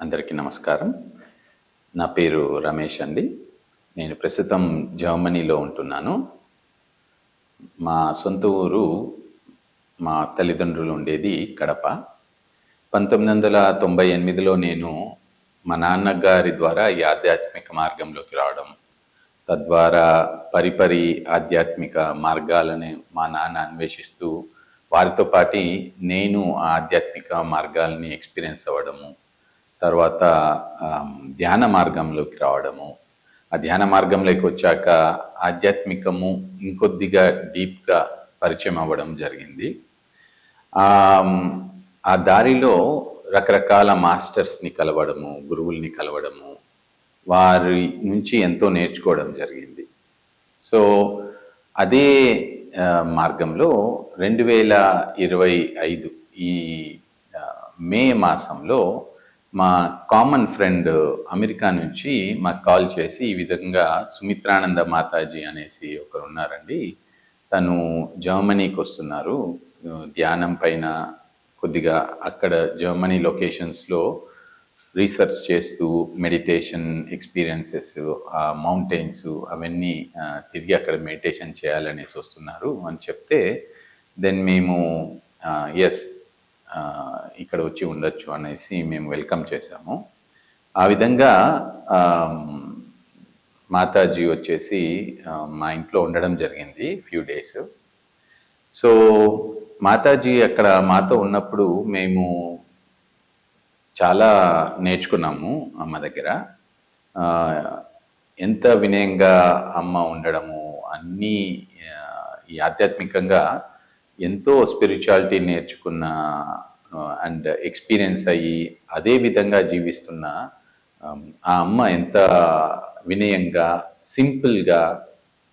అందరికీ నమస్కారం. నా పేరు రమేష్ అండి. నేను ప్రస్తుతం జర్మనీలో ఉంటున్నాను. మా సొంత ఊరు మా తల్లిదండ్రులు ఉండేది కడప. 1998లో నేను మా నాన్నగారి ద్వారా ఈ ఆధ్యాత్మిక మార్గంలోకి రావడం, తద్వారా పరిపరి ఆధ్యాత్మిక మార్గాలను మా నాన్న అన్వేషిస్తూ, వారితో పాటి నేను ఆ ఆధ్యాత్మిక మార్గాల్ని ఎక్స్‌పీరియన్స్ అవ్వడము, తర్వాత ధ్యాన మార్గంలోకి రావడము. ఆ ధ్యాన మార్గంలోకి వచ్చాక ఆధ్యాత్మికము ఇంకొద్దిగా డీప్‌గా పరిచయం అవ్వడం జరిగింది. ఆ దారిలో రకరకాల మాస్టర్స్‌ని కలవడము, గురువుల్ని కలవడము, వారి నుంచి ఎంతో నేర్చుకోవడం జరిగింది. సో, అదే మార్గంలో 2025 ఈ మే మాసంలో మా కామన్ ఫ్రెండ్ అమెరికా నుంచి మాకు కాల్ చేసి, ఈ విధంగా సుమిత్రానంద మాతాజీ అనేసి ఒకరున్నారండి. తను జర్మనీకి వస్తున్నారు. ధ్యానం పైన కొద్దిగా అక్కడ జర్మనీ లొకేషన్స్‌లో రీసెర్చ్ చేస్తూ మెడిటేషన్ ఎక్స్‌పీరియన్సెస్, మౌంటైన్స్ అవన్నీ తిరిగి అక్కడ మెడిటేషన్ చేయాలనేసి వస్తున్నారు అని చెప్తే, దెన్ మేము యెస్ ఇక్కడ వచ్చి ఉండొచ్చు అనేసి మేము వెల్కమ్ చేశాము. ఆ విధంగా మాతాజీ వచ్చేసి మా ఇంట్లో ఉండడం జరిగింది ఫ్యూ డేస్. సో, మాతాజీ అక్కడ మాతో ఉన్నప్పుడు మేము చాలా నేర్చుకున్నాము అమ్మ దగ్గర. ఎంత వినయంగా అమ్మ ఉండడము, అన్నీ ఈ ఆధ్యాత్మికంగా ఎంతో స్పిరిచువాలిటీ నేర్చుకున్న అండ్ ఎక్స్‌పీరియన్స్ అయ్యి, అదే విధంగా జీవిస్తున్న ఆ అమ్మ ఎంత వినయంగా, సింపుల్‌గా,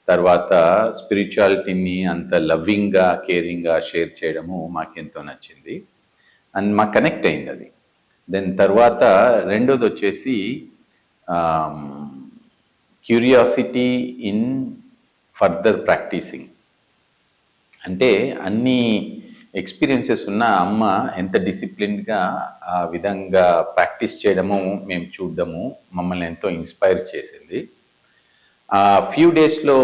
తర్వాత స్పిరిచువాలిటీని అంత లవ్వింగ్‌గా, కేరింగ్‌గా షేర్ చేయడము మాకెంతో నచ్చింది. అండ్ మాకు కనెక్ట్ అయిందది. దెన్ తర్వాత రెండోదొచ్చేసి క్యూరియాసిటీ ఇన్ ఫర్దర్ ప్రాక్టీసింగ్. అంటే అన్ని ఎక్స్‌పీరియన్సెస్ ఉన్న అమ్మ ఎంత డిసిప్లిన్డ్‌గా ఆ విధంగా ప్రాక్టీస్ చేయడము మేము చూడడము మమ్మల్ని ఎంతో ఇన్‌స్పైర్ చేసింది. ఆ ఫ్యూ డేస్‌లో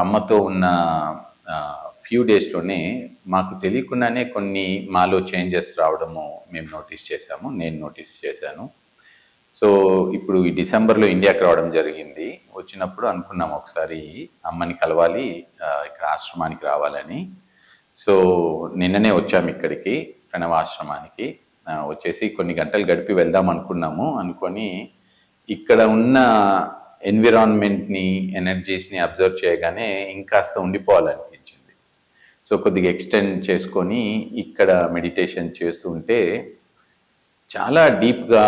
అమ్మతో ఉన్న ఫ్యూ డేస్‌లోనే మాకు తెలియకుండానే కొన్ని మాలో చేంజెస్ రావడము మేము నోటీస్ చేశాము. నేను నోటీస్ చేశాను. సో, ఇప్పుడు ఈ డిసెంబర్‌లో ఇండియాకి రావడం జరిగింది. వచ్చినప్పుడు అనుకున్నాం ఒకసారి అమ్మని కలవాలి, ఇక్కడ ఆశ్రమానికి రావాలని. సో, నిన్ననే వచ్చాము ఇక్కడికి, ప్రణవాశ్రమానికి. వచ్చేసి కొన్ని గంటలు గడిపి వెళ్దాం అనుకున్నాము. అనుకొని ఇక్కడ ఉన్న ఎన్విరాన్మెంట్‌ని, ఎనర్జీస్‌ని అబ్జర్వ్ చేయగానే ఇంకాస్త ఉండిపోవాలనిపించింది. సో, కొద్దిగా ఎక్స్‌టెండ్ చేసుకొని ఇక్కడ మెడిటేషన్ చేస్తూ ఉంటే చాలా డీప్‌గా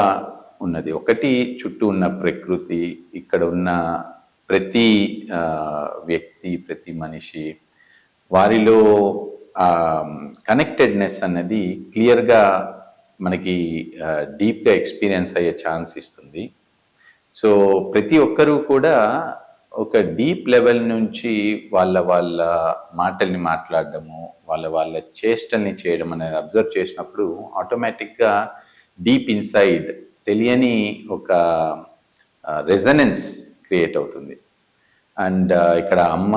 ఉన్నది. ఒకటి చుట్టూ ఉన్న ప్రకృతి, ఇక్కడ ఉన్న ప్రతి వ్యక్తి, ప్రతి మనిషి, వారిలో కనెక్టెడ్‌నెస్ అన్నది క్లియర్‌గా మనకి డీప్‌గా ఎక్స్‌పీరియన్స్ అయ్యే ఛాన్స్ ఇస్తుంది. సో, ప్రతి ఒక్కరూ కూడా ఒక డీప్ లెవెల్ నుంచి వాళ్ళ మాటల్ని మాట్లాడడము, వాళ్ళ చేష్టల్ని చేయడం అనేది అబ్జర్వ్ చేసినప్పుడు ఆటోమేటిక్‌గా డీప్ ఇన్సైడ్ తెలియని ఒక రెజొనెన్స్ క్రియేట్ అవుతుంది. అండ్ ఇక్కడ అమ్మ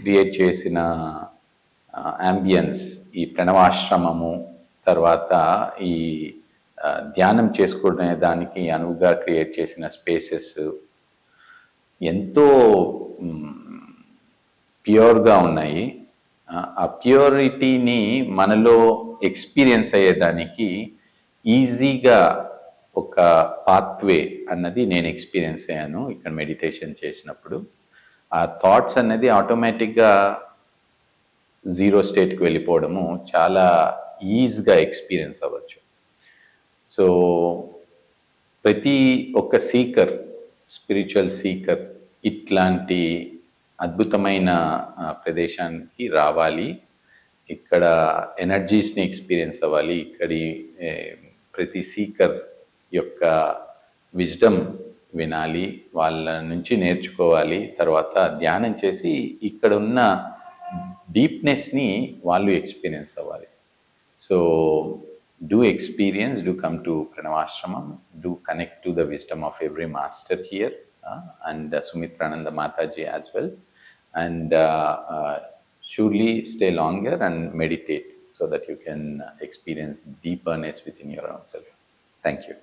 క్రియేట్ చేసిన యాంబియన్స్, ఈ ప్రణవాశ్రమము, తర్వాత ఈ ధ్యానం చేసుకునే దానికి అనువుగా క్రియేట్ చేసిన స్పేసెస్ ఎంతో ప్యూర్‌గా ఉన్నాయి. ఆ ప్యూరిటీని మనలో ఎక్స్‌పీరియన్స్ అయ్యేదానికి ఈజీగా ఒక పాత్‌వే అన్నది నేను ఎక్స్‌పీరియన్స్ అయ్యాను ఇక్కడ మెడిటేషన్ చేసినప్పుడు. ఆ థాట్స్ అన్నది ఆటోమేటిక్‌గా జీరో స్టేట్‌కి వెళ్ళిపోవడము చాలా ఈజీగా ఎక్స్‌పీరియన్స్ అవ్వచ్చు. సో, ప్రతి ఒక్క సీకర్, స్పిరిచువల్ సీకర్ ఇట్లాంటి అద్భుతమైన ప్రదేశానికి రావాలి. ఇక్కడ ఎనర్జీస్‌ని ఎక్స్‌పీరియన్స్ అవ్వాలి. ఇక్కడి ప్రతి సీకర్ యొక్క విజ్డమ్ వినాలి, వాళ్ళ నుంచి నేర్చుకోవాలి. తర్వాత ధ్యానం చేసి ఇక్కడున్న డీప్‌నెస్‌ని వాళ్ళు ఎక్స్‌పీరియన్స్ అవ్వాలి. So, do experience, do come to Pranavashramam, do connect to the wisdom of every master here, and Sumitrananda Mataji as well, and surely stay longer and meditate so that you can experience deeperness within your own self. Thank you.